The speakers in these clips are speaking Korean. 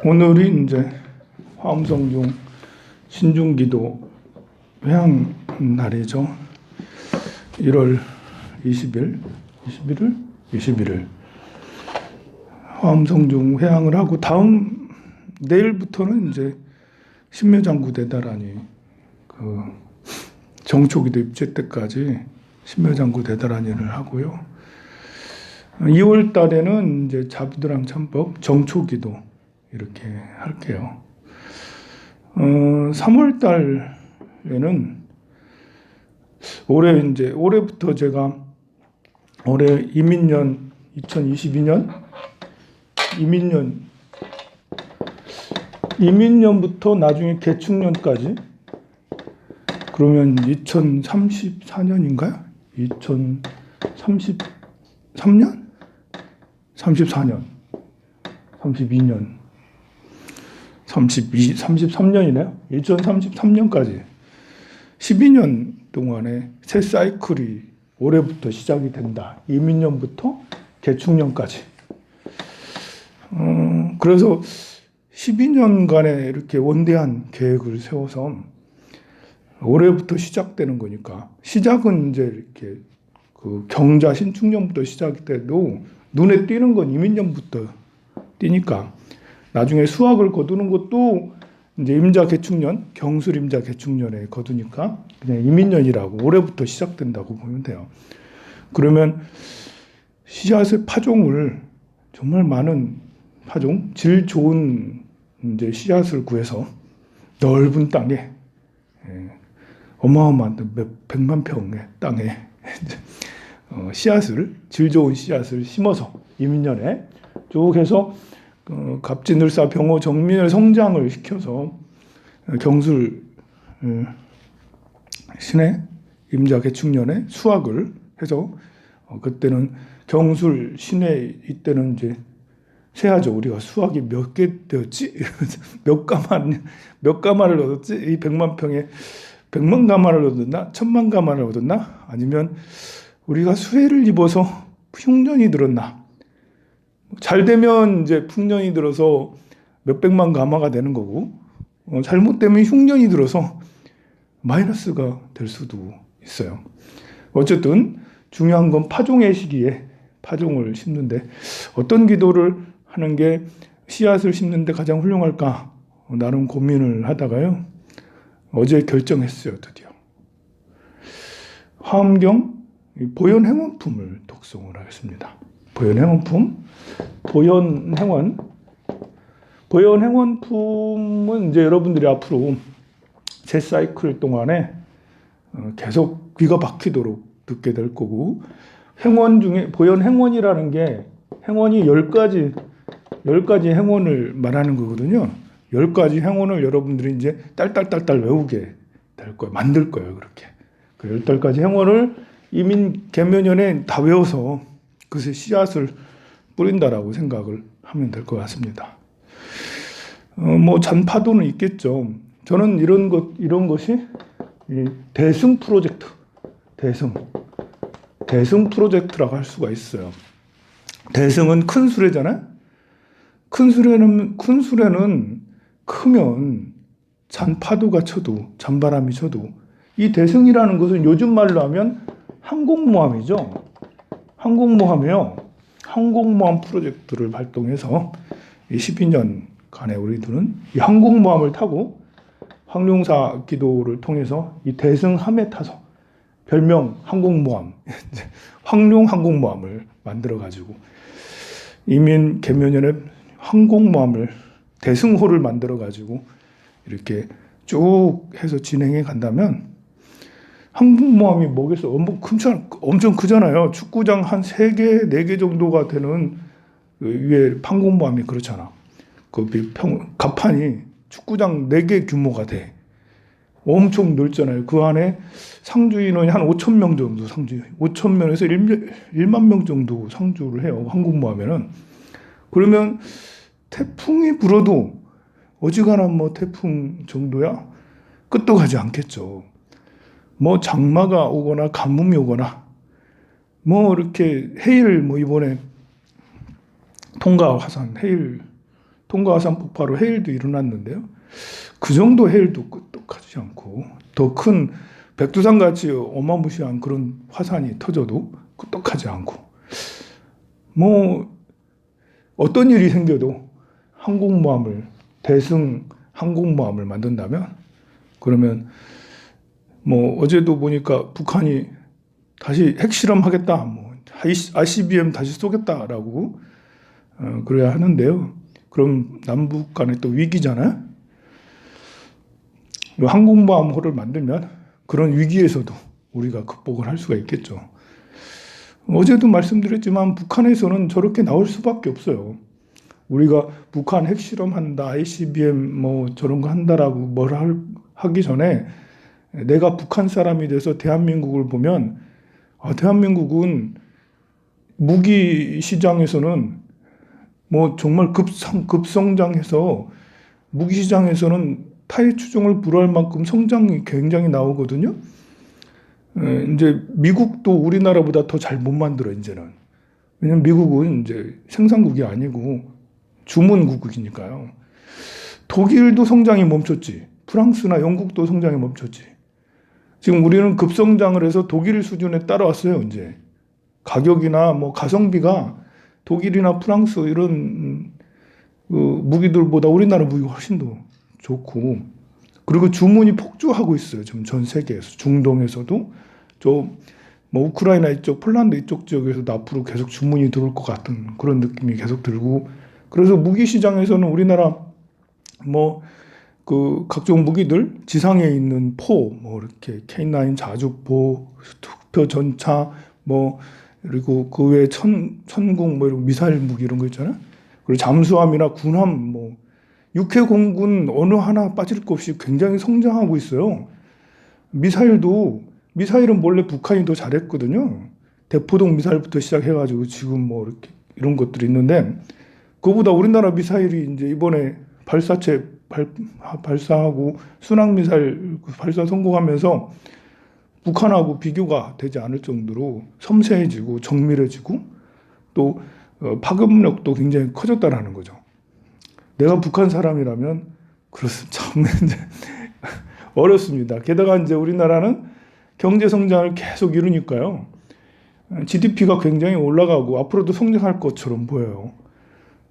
오늘이 이제 화엄성중 신중기도 회향 날이죠. 1월 21일 화엄성중 회향을 하고 내일부터는 이제 신묘장구 대다란이 정초기도 입제 때까지 신묘장구 대다란이를 하고요. 2월 달에는 이제 자부도랑 참법 정초기도 이렇게 할게요. 3월 달에는 올해부터 제가 올해 이민년 2022년 이민년부터 나중에 개축년까지 그러면 2034년인가요? 2033년? 34년 32년 33년이네요. 2033년까지 12년 동안에 새 사이클이 올해부터 시작이 된다. 이민년부터 개축년까지. 그래서 12년간의 이렇게 원대한 계획을 세워서 올해부터 시작되는 거니까 시작은 이제 이렇게 경자 신축년부터 시작이 돼도 눈에 띄는 건 이민년부터 띄니까 나중에 수확을 거두는 것도 이제 임자 개축년, 경술 임자 개축년에 거두니까 그냥 이민년이라고 올해부터 시작된다고 보면 돼요. 그러면 씨앗의 파종을 정말 많은 파종, 질 좋은 이제 씨앗을 구해서 넓은 땅에 어마어마한 몇 백만 평의 땅에 질 좋은 씨앗을 심어서 이민년에 쭉 해서 갑진을사 병호 정민을 성장을 시켜서 경술 신의 임자 개축년에 수확을 해서 그때는 경술 신의 이때는 이제 세야죠. 우리가 수확이 몇 개 되었지? 몇 가마를 얻었지? 이 100만 평에 100만 가마를 얻었나? 1000만 가마를 얻었나? 아니면 우리가 수해를 입어서 흉년이 들었나? 잘 되면 이제 풍년이 들어서 몇백만 가마가 되는 거고, 잘못되면 흉년이 들어서 마이너스가 될 수도 있어요. 어쨌든 중요한 건 파종의 시기에 파종을 심는데 어떤 기도를 하는 게 씨앗을 심는데 가장 훌륭할까? 나름 고민을 하다가요. 어제 결정했어요, 드디어. 화엄경 보현행원품을 독송을 하겠습니다. 보현행원품은 이제 여러분들이 앞으로 제 사이클 동안에 계속 귀가 박히도록 듣게 될 거고, 행원 중에 보현행원이라는 게 행원이 10가지 행원을 말하는 거거든요. 10가지 행원을 여러분들이 이제 딸딸딸딸 외우게 될 거예요. 만들 거예요, 그렇게. 그 10가지 행원을 이민 개묘년에 다 외워서 그것의 씨앗을 뿌린다라고 생각을 하면 될 것 같습니다. 잔파도는 있겠죠. 저는 이런 것이 대승 프로젝트, 대승 프로젝트라고 할 수가 있어요. 대승은 큰 수레잖아요. 큰 수레는 크면 잔파도가 쳐도 잔바람이 쳐도 이 대승이라는 것은 요즘 말로 하면 항공모함이죠. 항공모함이요. 항공모함 프로젝트를 발동해서 이 12년간에 우리들은 이 항공모함을 타고 황룡사 기도를 통해서 이 대승함에 타서 별명 항공모함, 황룡 항공모함을 만들어가지고 이민 개묘년에 항공모함을 대승호를 만들어가지고 이렇게 쭉 해서 진행해 간다면 항공모함이 뭐겠어? 엄청 크잖아요. 축구장 한 3개, 4개 정도가 되는 위에 항공모함이 그렇잖아. 가판이 축구장 4개 규모가 돼. 엄청 넓잖아요. 그 안에 상주 인원이 한 5,000명 정도 5,000명에서 1만 명 정도 상주를 해요. 항공모함에는. 그러면 태풍이 불어도 어지간한 태풍 정도야 끝도 가지 않겠죠. 장마가 오거나 가뭄이 오거나 뭐 이렇게 해일 뭐 이번에 통가 화산 폭파로 해일도 일어났는데요. 그 정도 해일도 끄떡하지 않고 더 큰 백두산 같이 어마무시한 그런 화산이 터져도 끄떡하지 않고 뭐 어떤 일이 생겨도 대승 항공모함을 만든다면 그러면 뭐 어제도 보니까 북한이 다시 핵실험하겠다, 뭐 ICBM 다시 쏘겠다라고 그래야 하는데요. 그럼 남북 간에 또 위기잖아요. 항공모함호를 만들면 그런 위기에서도 우리가 극복을 할 수가 있겠죠. 어제도 말씀드렸지만 북한에서는 저렇게 나올 수밖에 없어요. 우리가 북한 핵실험한다, ICBM 뭐 저런 거 한다라고 하기 전에 내가 북한 사람이 돼서 대한민국을 보면 대한민국은 무기 시장에서는 뭐 정말 급성장해서 무기 시장에서는 타의 추종을 불허할 만큼 성장이 굉장히 나오거든요. 이제 미국도 우리나라보다 더 잘 못 만들어 이제는. 왜냐면 미국은 이제 생산국이 아니고 주문국이니까요. 독일도 성장이 멈췄지. 프랑스나 영국도 성장이 멈췄지. 지금 우리는 급성장을 해서 독일 수준에 따라왔어요, 이제. 가격이나 뭐 가성비가 독일이나 프랑스 이런 무기들보다 우리나라 무기가 훨씬 더 좋고, 그리고 주문이 폭주하고 있어요. 지금 전 세계에서. 중동에서도 뭐 우크라이나 이쪽, 폴란드 이쪽 지역에서도 앞으로 계속 주문이 들어올 것 같은 그런 느낌이 계속 들고, 그래서 무기 시장에서는 우리나라 뭐 그 각종 무기들 지상에 있는 뭐 이렇게 K9 자주포, 투표 전차 뭐 그리고 그 외에 천궁 뭐 이런 미사일 무기 이런 거 있잖아요. 그리고 잠수함이나 군함 뭐 육해 공군 어느 하나 빠질 것 없이 굉장히 성장하고 있어요. 미사일은 원래 북한이 더 잘했거든요. 대포동 미사일부터 시작해가지고 지금 뭐 이렇게 이런 것들이 있는데, 그보다 우리나라 미사일이 이제 이번에 발사하고 순항 미사일 발사 성공하면서 북한하고 비교가 되지 않을 정도로 섬세해지고 정밀해지고 또 파급력도 굉장히 커졌다라는 거죠. 내가 북한 사람이라면 그렇습니다. 참 어렵습니다. 게다가 이제 우리나라는 경제 성장을 계속 이루니까요. GDP가 굉장히 올라가고 앞으로도 성장할 것처럼 보여요.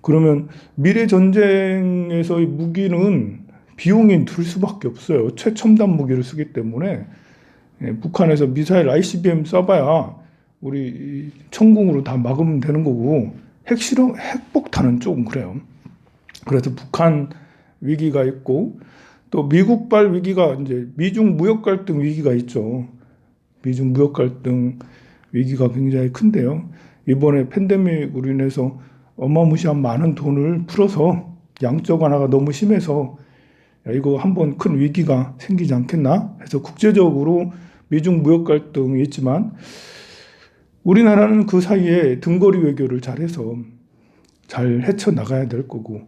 그러면 미래 전쟁에서의 무기는 비용이 들 수밖에 없어요. 최첨단 무기를 쓰기 때문에 북한에서 미사일 ICBM 쏴봐야 우리 천궁으로 다 막으면 되는 거고, 핵폭탄은 조금 그래요. 그래서 북한 위기가 있고 또 미국발 위기가 이제 미중 무역 갈등 위기가 있죠. 미중 무역 갈등 위기가 굉장히 큰데요. 이번에 팬데믹으로 인해서 어마무시한 많은 돈을 풀어서 양적 완화가 너무 심해서 이거 한번 큰 위기가 생기지 않겠나 해서 국제적으로 미중 무역 갈등이 있지만 우리나라는 그 사이에 등거리 외교를 잘해서 잘 헤쳐나가야 될 거고,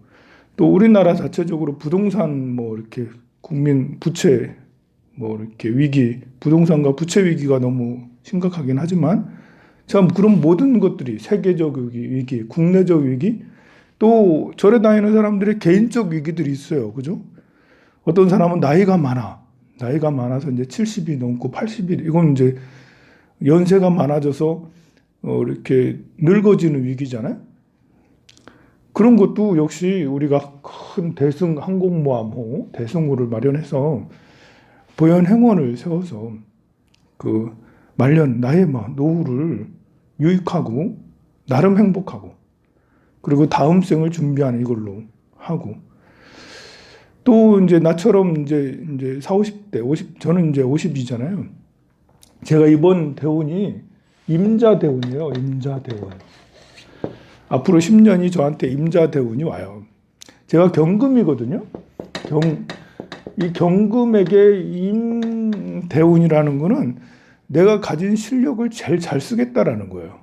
또 우리나라 자체적으로 부동산 뭐 이렇게 국민 부채 뭐 이렇게 위기, 부동산과 부채 위기가 너무 심각하긴 하지만 참 그런 모든 것들이 세계적 위기, 국내적 위기, 또 절에 다니는 사람들의 개인적 위기들이 있어요. 그죠? 어떤 사람은 나이가 많아서 이제 70이 넘고 80이, 이건 이제 연세가 많아져서 이렇게 늙어지는 위기잖아요. 그런 것도 역시 우리가 큰 대승 항공모함호, 대승호를 마련해서 보현 행원을 세워서 그 나의 노후를 유익하고 나름 행복하고 그리고 다음 생을 준비하는 이걸로 하고, 또 이제 나처럼 이제 40, 50대, 저는 이제 50이잖아요. 제가 이번 대운이 임자대운이에요. 임자대운. 앞으로 10년이 저한테 임자대운이 와요. 제가 경금이거든요. 이 경금에게 임대운이라는 거는 내가 가진 실력을 제일 잘 쓰겠다라는 거예요.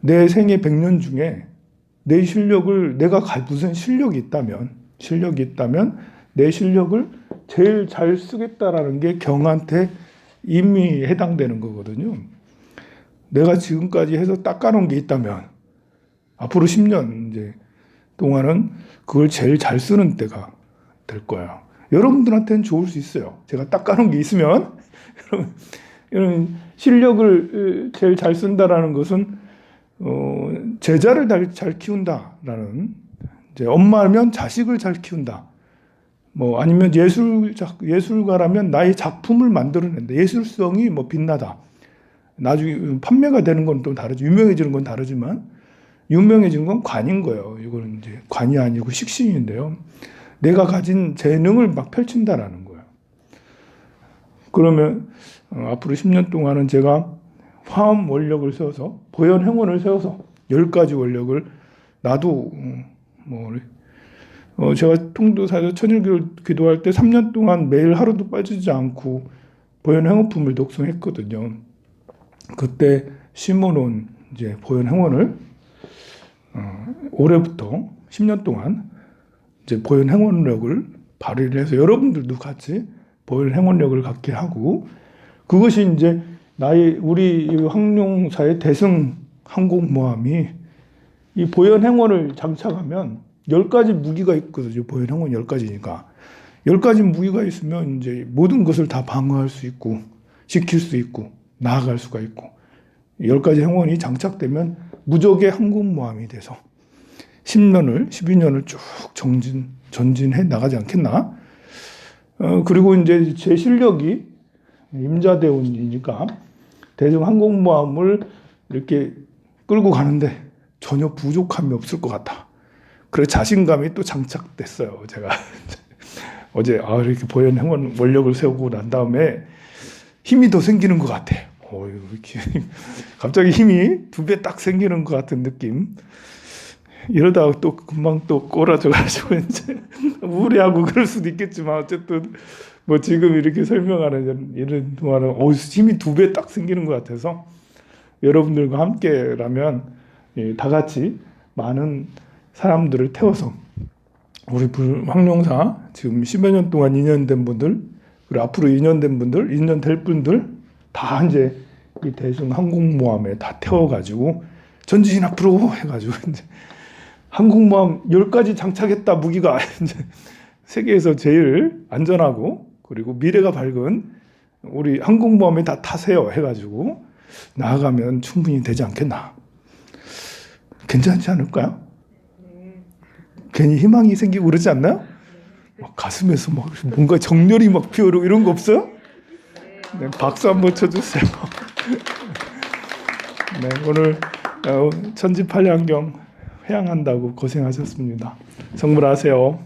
내 생애 100년 중에 내 실력을, 내가 무슨 실력이 있다면 내 실력을 제일 잘 쓰겠다라는 게 경한테 이미 해당되는 거거든요. 내가 지금까지 해서 닦아놓은 게 있다면 앞으로 10년 이제 동안은 그걸 제일 잘 쓰는 때가 될 거예요. 여러분들한테는 좋을 수 있어요. 제가 닦아놓은 게 있으면 이런 실력을 제일 잘 쓴다라는 것은 제자를 잘 키운다라는, 이제 엄마면 자식을 잘 키운다. 뭐 아니면 예술가라면 나의 작품을 만들어낸다. 예술성이 뭐 빛나다. 나중에 판매가 되는 건 또 다르죠. 유명해지는 건 다르지만 유명해진 건 관인 거예요. 이거는 이제 관이 아니고 식신인데요. 내가 가진 재능을 막 펼친다라는 거예요. 그러면 앞으로 10년 동안은 제가 화엄 원력을 세워서, 보현 행원을 세워서 10가지 원력을 나도 제가 통도사에서 천일교를 기도할 때 3년 동안 매일 하루도 빠지지 않고 보현 행원품을 독송했거든요. 그때 심어놓은 이제 보현 행원을 올해부터 10년 동안 이제 보현 행원력을 발휘를 해서 여러분들도 같이 보현 행원력을 갖게 하고, 그것이 이제 우리 황룡사의 대승 항공모함이 이 보현 행원을 장착하면 10가지 무기가 있거든요. 보현 행원 10가지니까 10가지 무기가 있으면 이제 모든 것을 다 방어할 수 있고 지킬 수 있고 나아갈 수가 있고, 10가지 행원이 장착되면 무적의 항공모함이 돼서 10년을 12년을 쭉 전진해 나가지 않겠나. 그리고 이제 제 실력이 임자대운이니까 대승 항공모함을 이렇게 끌고 가는데 전혀 부족함이 없을 것 같다. 그래 자신감이 또 장착됐어요. 제가 어제 이렇게 보현 행원 원력을 세우고 난 다음에 힘이 더 생기는 것 같아. 이렇게 갑자기 힘이 2배 딱 생기는 것 같은 느낌. 이러다가 또 금방 또 꼬라져가지고 이제 우울해하고 그럴 수도 있겠지만, 어쨌든 뭐 지금 이렇게 설명하는 이런 동안은 힘이 2배 딱 생기는 것 같아서 여러분들과 함께라면 다 같이 많은 사람들을 태워서 우리 황룡사 지금 10여 년 동안 2년 된 분들, 그리고 앞으로 2년 된 분들, 2년 될 분들 다 이제 이 대승 항공모함에 다 태워가지고 전진 앞으로 해가지고 이제 항공모함 10가지 장착했다. 무기가 이제 세계에서 제일 안전하고 그리고 미래가 밝은 우리 항공모함에 다 타세요 해가지고 나아가면 충분히 되지 않겠나. 괜찮지 않을까요? 괜히 희망이 생기고 그러지 않나요? 가슴에서 막 뭔가 정열이 막 피어오르고 이런 거 없어요? 네, 박수 한번 쳐주세요. 네, 오늘 천지팔량경 회양한다고 고생하셨습니다. 성불하세요.